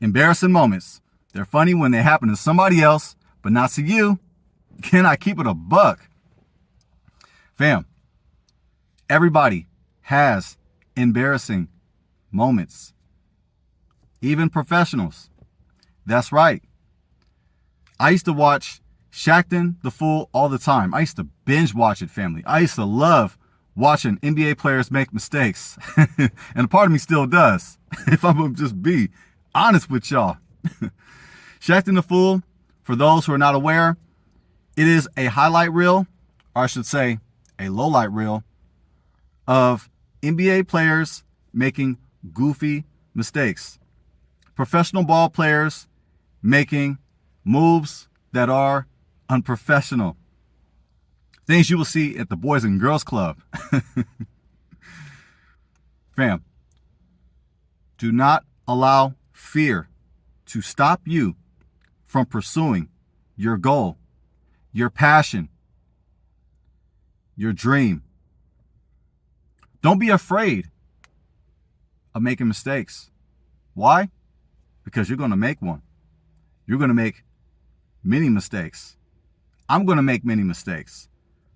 Embarrassing moments. They're funny when they happen to somebody else, but not to you. Can I keep it a buck? Fam, everybody has embarrassing moments. Even professionals. That's right. I used to watch Shaqtin' the Fool all the time. I used to binge watch it, family. I used to love watching NBA players make mistakes. And a part of me still does, if I'm going to just be honest with y'all. Shaqtin' the Fool, for those who are not aware, it is a highlight reel, or I should say a lowlight reel, of NBA players making goofy mistakes. Professional ball players making moves that are unprofessional. Things you will see at the Boys and Girls Club. Fam, do not allow fear to stop you from pursuing your goal, your passion, your dream. Don't be afraid of making mistakes. Why? Because you're going to make one. You're going to make many mistakes. I'm going to make many mistakes.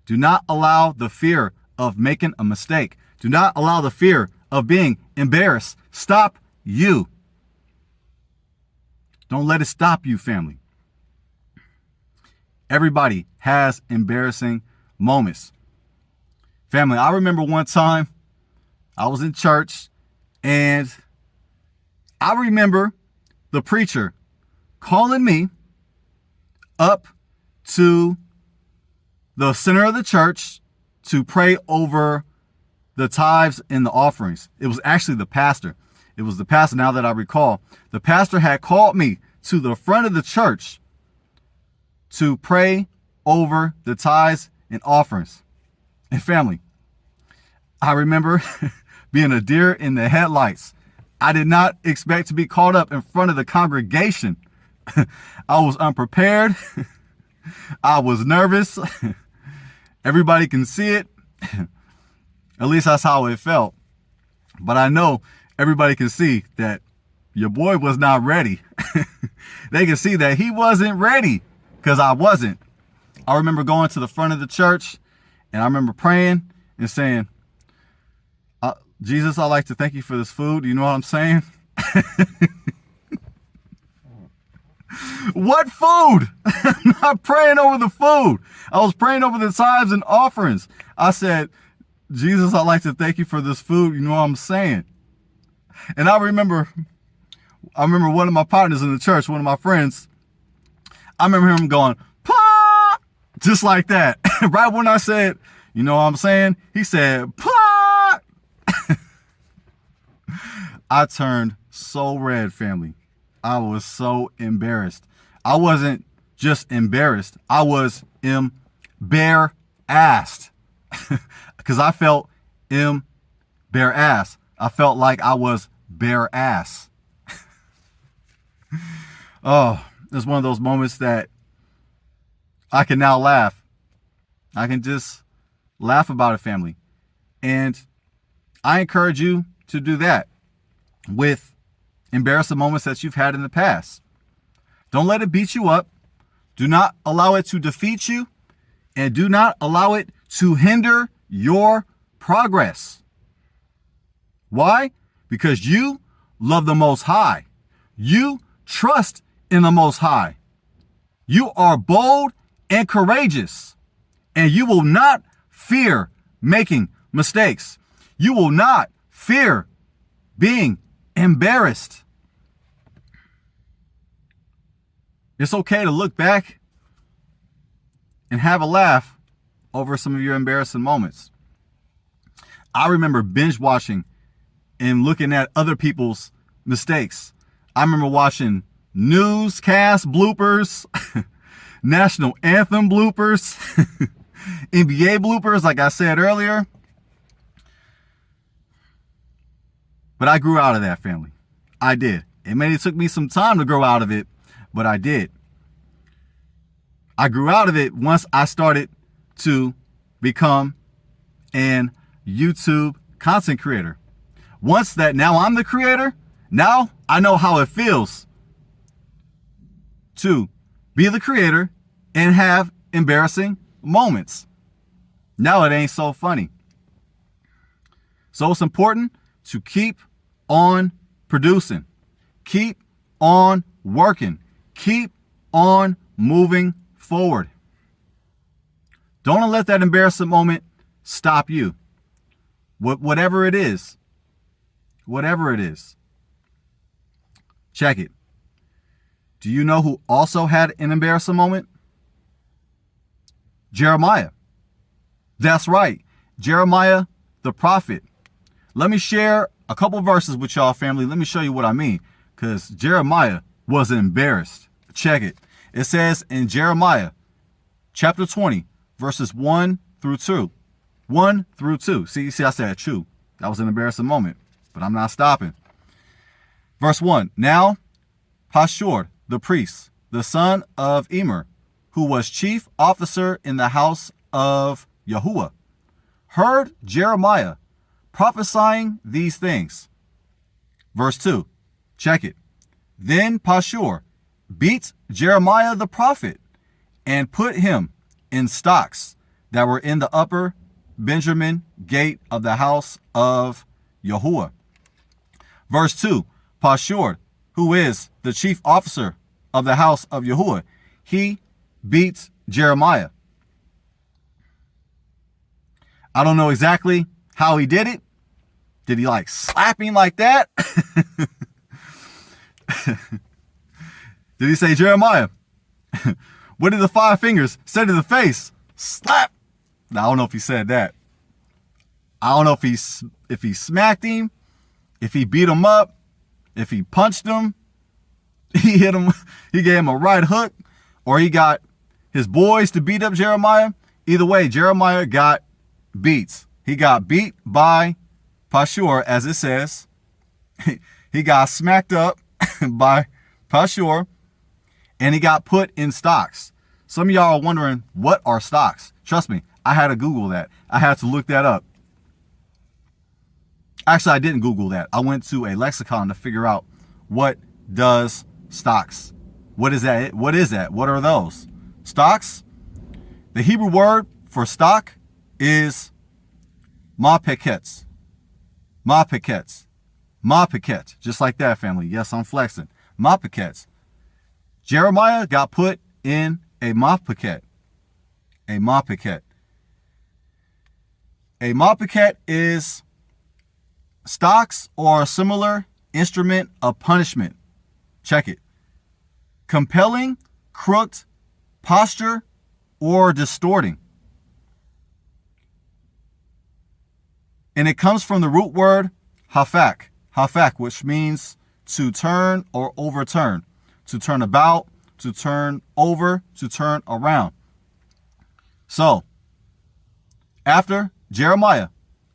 Do not allow the fear of making a mistake. Do not allow the fear of being embarrassed stop you. Don't let it stop you, family. Everybody has embarrassing moments. Family, I remember one time I was in church and I remember the preacher calling me up to the center of the church to pray over the tithes and the offerings. It was actually the pastor. It was the pastor, now that I recall. The pastor had called me to the front of the church to pray over the tithes and offerings. And family, I remember being a deer in the headlights. I did not expect to be called up in front of the congregation. I was unprepared. I was nervous. Everybody can see it. At least that's how it felt. But I know everybody can see that your boy was not ready. They can see that he wasn't ready because I wasn't. I remember going to the front of the church and I remember praying and saying, Jesus, I'd like to thank you for this food. You know what I'm saying? What food? I'm not praying over the food. I was praying over the tithes and offerings. I said, Jesus, I'd like to thank you for this food. You know what I'm saying? And I remember one of my partners in the church, one of my friends, I remember him going, "Pa!" Just like that. Right when I said, you know what I'm saying? He said, "Pa!" I turned so red, family. I was so embarrassed. I wasn't just embarrassed. I was embarrassed because I felt embarrassed. I felt like I was bare ass. Oh, it's one of those moments that I can now laugh. I can just laugh about it, family. And I encourage you to do that with embarrassing moments that you've had in the past. Don't let it beat you up. Do not allow it to defeat you. And do not allow it to hinder your progress. Why? Because you love the Most High. You trust in the Most High. You are bold and courageous. And you will not fear making mistakes. You will not fear being embarrassed. It's okay to look back and have a laugh over some of your embarrassing moments. I remember binge watching and looking at other people's mistakes. I remember watching newscast bloopers, national anthem bloopers, NBA bloopers, like I said earlier. But I grew out of that, family. I did. It may have took me some time to grow out of it, but I did. I grew out of it once I started to become an YouTube content creator. Once that now I'm the creator, now I know how it feels to be the creator and have embarrassing moments. Now it ain't so funny. So it's important to keep on producing, keep on working, keep on moving forward. Don't let that embarrassing moment stop you. Whatever it is, check it. Do you know who also had an embarrassing moment? Jeremiah. That's right, Jeremiah the prophet. Let me share a couple verses with y'all, family. Let me show you what I mean, because Jeremiah wasn't embarrassed. Check it. It says in Jeremiah chapter 20, verses 1 through 2. 1 through 2. See, I said 2. That was an embarrassing moment, but I'm not stopping. Verse 1. Now, Pashur, the priest, the son of Emer, who was chief officer in the house of Yahuwah, heard Jeremiah prophesying these things. Verse 2. Check it. Then Pashur beat Jeremiah the prophet and put him in stocks that were in the upper Benjamin gate of the house of Yahuwah. Verse 2. Pashur, who is the chief officer of the house of Yahuwah, he beats Jeremiah. I don't know exactly how he did it. Did he like slap him like that? Did he say, Jeremiah, what did the 5 fingers say to the face? Slap. Now, I don't know if he said that. I don't know if he smacked him, if he beat him up, if he punched him, he hit him, he gave him a right hook, or he got his boys to beat up Jeremiah. Either way, Jeremiah got beats. He got beat by Pashur, as it says. He got smacked up by Pashur, and he got put in stocks. Some of y'all are wondering, what are stocks? Trust me, I had to Google that. I had to look that up. Actually, I didn't Google that. I went to a lexicon to figure out, what does stocks? What is that? What is that? What are those? Stocks? The Hebrew word for stock is mapekets. Mapekets. Mapeket. Just like that, family. Yes, I'm flexing. Mapekets. Jeremiah got put in a mapeket. A mapeket. A mapeket is stocks or a similar instrument of punishment. Check it. Compelling, crooked, posture, or distorting. And it comes from the root word hafak. Hafak, which means to turn or overturn. To turn about, to turn over, to turn around. So, after Jeremiah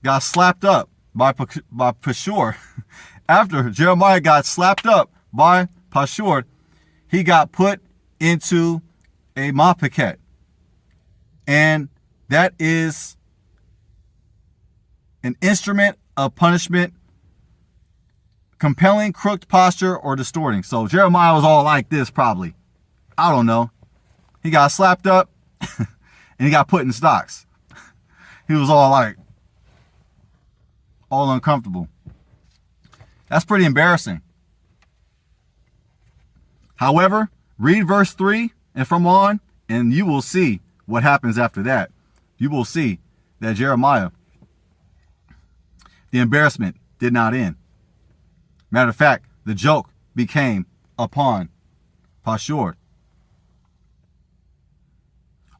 got slapped up by Pashur, after Jeremiah got slapped up by Pashur, he got put into a mapeket. And that is an instrument of punishment, compelling, crooked posture, or distorting. So Jeremiah was all like this, probably. I don't know. He got slapped up and he got put in stocks. He was all like, all uncomfortable. That's pretty embarrassing. However, read verse 3 and from on, and you will see what happens after that. You will see that Jeremiah, the embarrassment did not end. Matter of fact, the joke became upon Pashur.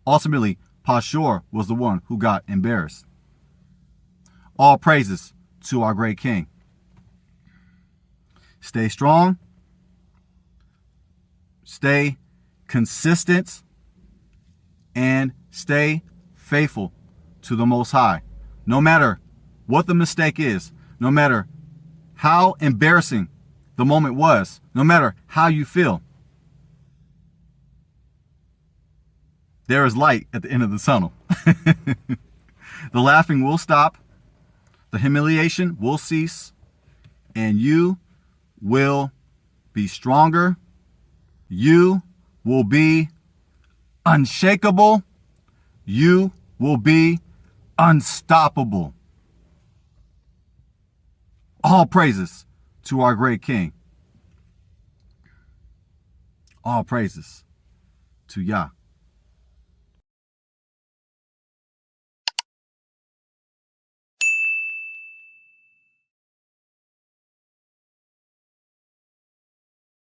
Ultimately, Pashur was the one who got embarrassed. All praises to our great King. Stay strong. Stay consistent. And stay faithful to the Most High. No matter what the mistake is, no matter how embarrassing the moment was, no matter how you feel, there is light at the end of the tunnel. The laughing will stop. The humiliation will cease. And you will be stronger. You will be unshakable. You will be unstoppable. All praises to our great King. All praises to Yah.